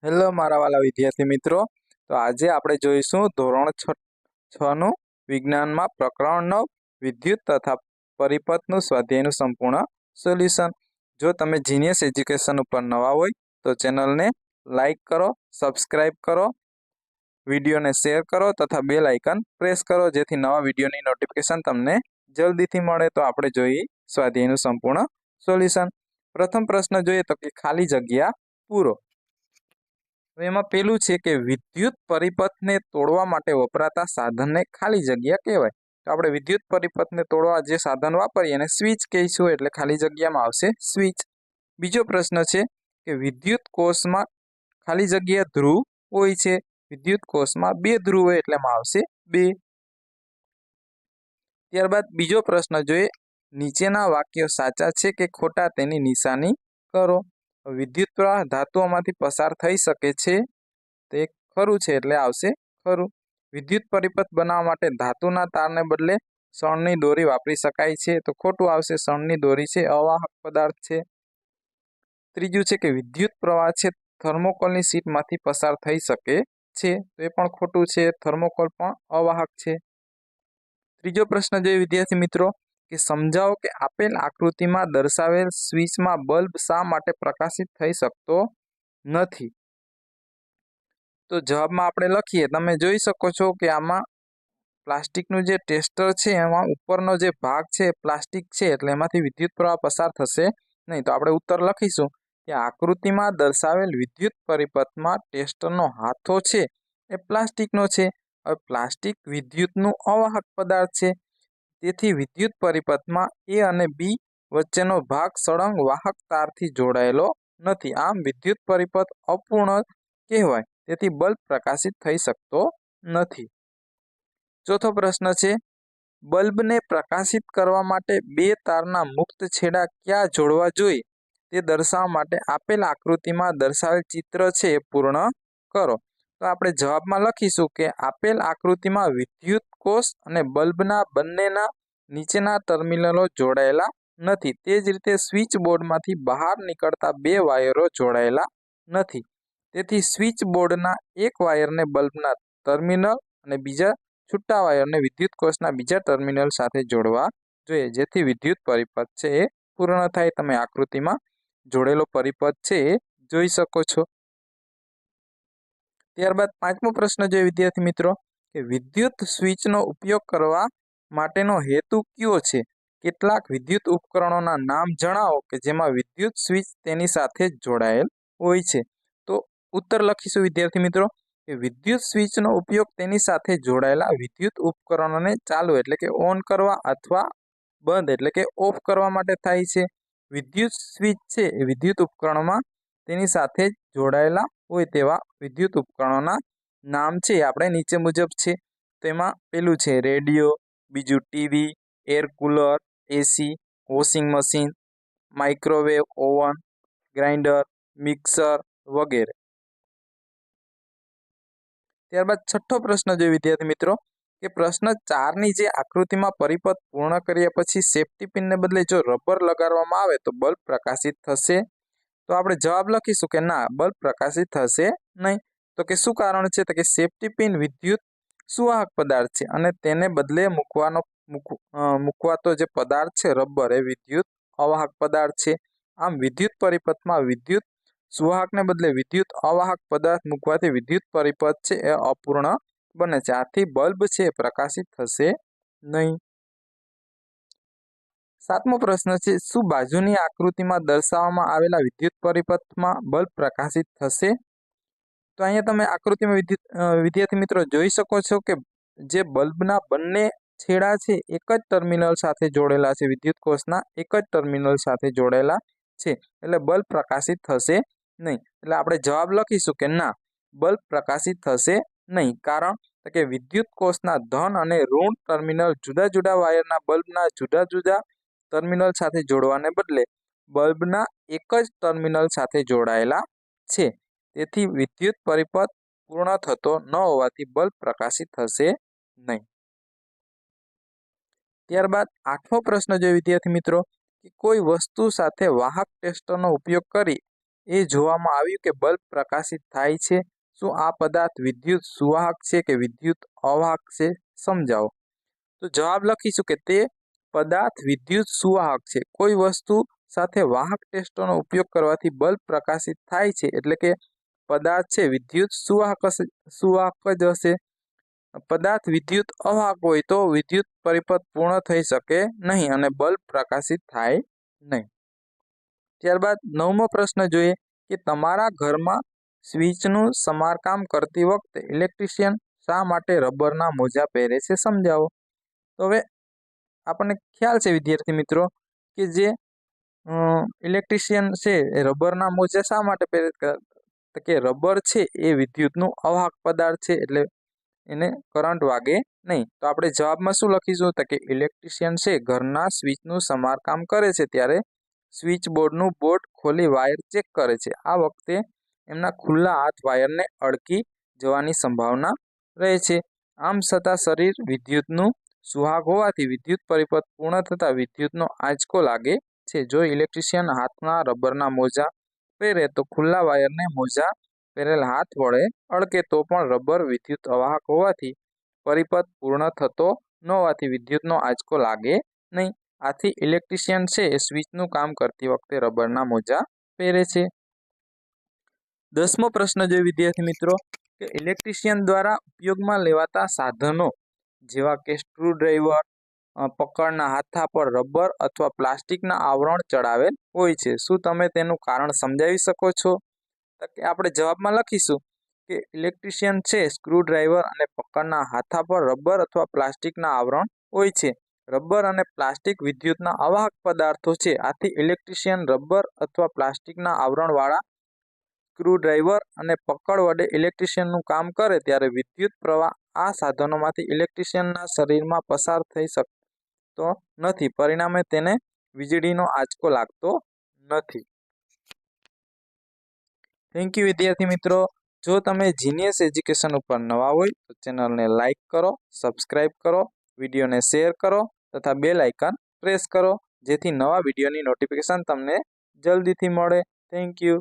Hello મારા વાલા વિદ્યાર્થી મિત્રો, તો આજે આપણે જોઈશું ધોરણ 6નું વિજ્ઞાનમાં પ્રકરણ 9 વિદ્યુત તથા પરિપથનું સ્વાધ્યાયનું સંપૂર્ણ સોલ્યુશન। જો તમે જીનિયસ એજ્યુકેશન ઉપર નવા હોય તો ચેનલને લાઈક કરો, સબસ્ક્રાઇબ કરો, વિડીયોને શેર કરો તથા બેલ આઇકન પ્રેસ કરો જેથી નવા વિડીયોની નોટિફિકેશન તમને જલ્દીથી મળે। તો આપણે જોઈએ સ્વાધ્યાયનું સંપૂર્ણ સોલ્યુશન। પ્રથમ પ્રશ્ન જોઈએ તો કે ખાલી જગ્યા પૂરો। तो एमां पेलुं छे के विद्युत परिपथने तोड़वा माटे वपराता साधनने खाली जग्या कहेवाय। तो आपणे विद्युत परिपथने तोड़वा जे साधन वापरीए एने स्विच कहीशुं, एटले खाली जग्यामां आवशे स्विच। बीजो प्रश्न छे के विद्युत कोषमां खाली जग्या ध्रुव होय छे। विद्युत कोषमां 2 ध्रुव होय एटले एमां आवशे 2। त्यारबाद बीजो प्रश्न जोईए, नीचेना वाक्यो साचा छे के खोटा तेनी निशानी करो। विद्युत प्रवाह धातुओमांथी पसार थई शके छे, ते खरुं छे एटले आवशे खरुं। विद्युत परिपथ बनाववा माटे धातुना तारने बदले सणनी दोरी वापरी शकाय छे, तो खोटुं आवशे। सणनी दोरी छे अवाहक पदार्थ छे। त्रीजुं छे के विद्युत प्रवाह छे थर्मोकोलनी शीटमांथी पसार थई शके छे, तो ए पण खोटुं छे। थर्मोकोल पण अवाहक छे। त्रीजो प्रश्न जोईए विद्यार्थी मित्रों के समजावो के आपेल आकृति में दर्शावेल स्विच में बल्ब शा माटे प्रकाशित थई शकतो नथी। तो जवाब में आपणे लखीए, तमे जोई शको छो कि आमां प्लास्टिकनुं जे टेस्टर छे एमां उपरनो जे भाग छे प्लास्टिक छे एटले एमांथी विद्युत प्रवाह पसार थशे नहीं। तो आपणे उत्तर लखीशुं कि आकृति में दर्शावेल विद्युत परिपथमां टेस्टरनो हाथो छे ए प्लास्टिकनो छे। हवे प्लास्टिक विद्युतनुं अवाहक पदार्थ छे, तेथी विद्युत परिपथमां ए अने बी वच्चेनो भाग सळंग वाहक तारथी जोडायेलो नथी। आम विद्युत परिपथ अपूर्ण कहेवाय, तेथी बल्ब प्रकाशित थई शकतो नथी। चौथो प्रश्न छे, बल्बने प्रकाशित करवा माटे 2 ताરના मुक्त छेડા क्या जोड़वा जोईए ते दर्शाववा माटे आपेल आकृतिमां दर्शावेल चित्र छे पूर्ण करो। तो आपणे जवाबमां लखीशुं के आपेल आकृतिमां विद्युत कोष अने बल्बना बंनेना नीचेना टर्मिनलो जोड़ायेला नथी। ते ज रीते स्विच बोर्डमांथी बहार निकळता 2 वायरो जोड़ायेला नथी। तेथी स्विच बोर्डना एक वायरने बल्बना टर्मिनल अने बीजा छूटा वायरने विद्युत कोषना बीजा टर्मिनल साथे जोड़वा जोईए, जेथी विद्युत परिपथ छे ए पूर्ण थाय। तमे आकृतिमां जोड़ेलो परिपथ छे ए जोई शको छो। त्यारबाद पांचमो प्रश्न जो विद्यार्थी मित्रों के विद्युत स्विचनो उपयोग करवा माटेनो हेतु क्यो छे। केटलाक विद्युत उपकरणोना नाम जणावो के जेमां विद्युत स्विच तेनी साथे जोड़ायेल होय छे। तो उत्तर लखीशुं विद्यार्थी मित्रों के विद्युत स्विचनो उपयोग तेनी साथे जोड़ायेला विद्युत उपकरणोने चालू एटले के ऑन करवा अथवा बंद एटले के ऑफ करवा माटे थाय छे। विद्युत स्विच छे ए विद्युत उपकरणोमां तेनी साथे जोड़ायेला होय तेवा विद्युत उपकरणोना नाम छे आपणे नीचे मुजब छे। तेमां पेलुं छे रेडियो, बीजुं TV, air cooler, AC, washing machine, microwave oven, grinder, mixer वगैरे। त्यारबाद छठ्ठो प्रश्न जो विद्यार्थी मित्रों के प्रश्न 4 नी जे आकृतिमां परिपथ पूर्ण कर्या पछी सेफ्टी पिन ने बदले जो रबर लगाडवामां आवे तो बल्ब प्रकाशित थशे। तो आपणे जवाब लखीशुं के ना, बल्ब प्रकाशित थशे नहीं। तो के शुं कारण छे, तो के सेफ्टी पिन विद्युत सुवाहक पदार्थ छे अने तेने बदले मूकवातो जे पदार्थ छे रबर ए विद्युत अवाहक पदार्थ छे। आम विद्युत परिपथमां विद्युत सुवाहक ने बदले विद्युत अवाहक पदार्थ मूकवाथी विद्युत परिपथ छे ए अपूर्ण बने छे। आथी बल्ब छे प्रकाशित थशे नहीं। सातमो प्रश्न छे, शुं बाजुनी आकृतिमां दर्शाववामां आवेला विद्युत परिपथमां बल्ब प्रकाशित थशे। तो अहींया तमे आकृतिमां विद्यार्थी मित्रों जोई शको छो के जे बल्बना बंने छेड़ा छे एक ज टर्मिनल साथे जोड़ेला छे, विद्युत कोषना एक ज टर्मिनल साथे जोड़ेला छे एटले बल्ब प्रकाशित थशे नहीं। एटले आपणे जवाब लखीशुं के ना, बल्ब प्रकाशित थशे नहीं। कारण तो के विद्युत कोषना धन अने ऋण टर्मिनल जुदा जुदा वायरना बल्बना जुदा जुदा टर्मिनल साथे जोड़वाने बदले बल्बना एक ज टर्मिनल साथे जोड़ायेला छे। तेथी विद्युत परिपथ पूर्ण थतो न होवाथी बल्ब प्रकाशित थशे नहीं। त्यारबाद आठमो प्रश्न जो विद्यार्थी मित्रों कि कोई वस्तु साथे वाहक टेस्टरनो उपयोग करी એ જોવામાં આવ્યું કે બલ્બ પ્રકાશિત થાય છે। શું આ પદાર્થ વિદ્યુત સુવાહક છે કે વિદ્યુત અવાહક છે? સમજાવો। તો જવાબ લખીશું કે તે પદાર્થ વિદ્યુત સુવાહક છે। કોઈ વસ્તુ સાથે વાહક ટેસ્ટોનો ઉપયોગ કરવાથી બલ્બ પ્રકાશિત થાય છે એટલે કે પદાર્થ છે વિદ્યુત સુવાહક જ હશે। પદાર્થ વિદ્યુત અવાહક હોય તો વિદ્યુત પરિપથ પૂર્ણ થઈ શકે નહીં અને બલ્બ પ્રકાશિત થાય નહીં। ત્યારબાદ 9મો પ્રશ્ન જોઈએ કે તમારા ઘરમાં સ્વિચનું સમારકામ કરતી વખતે ઇલેક્ટ્રિશિયન શા માટે રબરના મોજા પહેરે છે? સમજાવો। તો હવે આપણને ખ્યાલ છે વિદ્યાર્થી મિત્રો કે જે ઇલેક્ટ્રિશિયન છે એ રબરના મોજા શા માટે પહેરે? કે રબર છે એ વિદ્યુતનું અવાહક પદાર્થ છે એટલે એને કરંટ વાગે નહીં। તો આપણે જવાબમાં શું લખીશું? તો કે ઇલેક્ટ્રિશિયન છે ઘરના સ્વિચનું સમારકામ કરે છે ત્યારે સ્વિચ બોર્ડનું બોર્ડ ખોલી વાયર ચેક કરે છે। આ વખતે એમના ખુલ્લા હાથ વાયરને અડકી જવાની સંભાવના રહે છે। આમ છતાં શરીર વિદ્યુતનું સુવાહક હોવાથી વિદ્યુત પરિપથ પૂર્ણ થતાં વિદ્યુતનો આંચકો લાગે છે। જો ઇલેક્ટ્રિશિયન હાથમાં રબરના મોજા પહેરે તો ખુલ્લા વાયરને મોજા પહેરેલ હાથ વડે અડકે તો પણ રબર વિદ્યુત અવાહક હોવાથી પરિપથ પૂર્ણ થતો ન હોવાથી વિદ્યુતનો આંચકો લાગે નહીં। આથી ઇલેક્ટ્રિશિયન છે એ સ્વિચનું કામ કરતી વખતે રબરના મોજા પહેરે છે। 10મો પ્રશ્ન જોઈએ વિદ્યાર્થી મિત્રો કે ઇલેક્ટ્રિશિયન દ્વારા ઉપયોગમાં લેવાતા સાધનો જેવા કે સ્ક્રૂડ્રાઈવર પકડના હાથા પર રબર અથવા પ્લાસ્ટિકના આવરણ ચડાવેલ હોય છે। શું તમે તેનું કારણ સમજાવી શકો છો? તો કે આપણે જવાબમાં લખીશું કે ઇલેક્ટ્રિશિયન છે સ્ક્રૂડ્રાઈવર અને પકડના હાથા પર રબર અથવા પ્લાસ્ટિકના આવરણ હોય છે। રબર અને પ્લાસ્ટિક વિદ્યુતના અવાહક પદાર્થો છે। આથી ઇલેક્ટ્રિશિયન રબર અથવા પ્લાસ્ટિકના આવરણવાળા સ્ક્રૂડ્રાઈવર અને પકડ વડે ઇલેક્ટ્રિશિયનનું કામ કરે ત્યારે વિદ્યુત પ્રવાહ આ સાધનોમાંથી ઇલેક્ટ્રિશિયનના શરીરમાં પસાર થઈ શકતો નથી। પરિણામે તેને વીજળીનો આંચકો લાગતો નથી। થેન્ક યુ વિદ્યાર્થી મિત્રો। જો તમે જીનિયસ એજ્યુકેશન ઉપર નવા હોય તો ચેનલને લાઇક કરો, સબસ્ક્રાઇબ કરો, વિડીયોને શેર કરો તથા બેલ આઇકન પ્રેસ કરો જેથી નવા વિડીયોની નોટિફિકેશન તમને જલ્દીથી મળે। Thank you.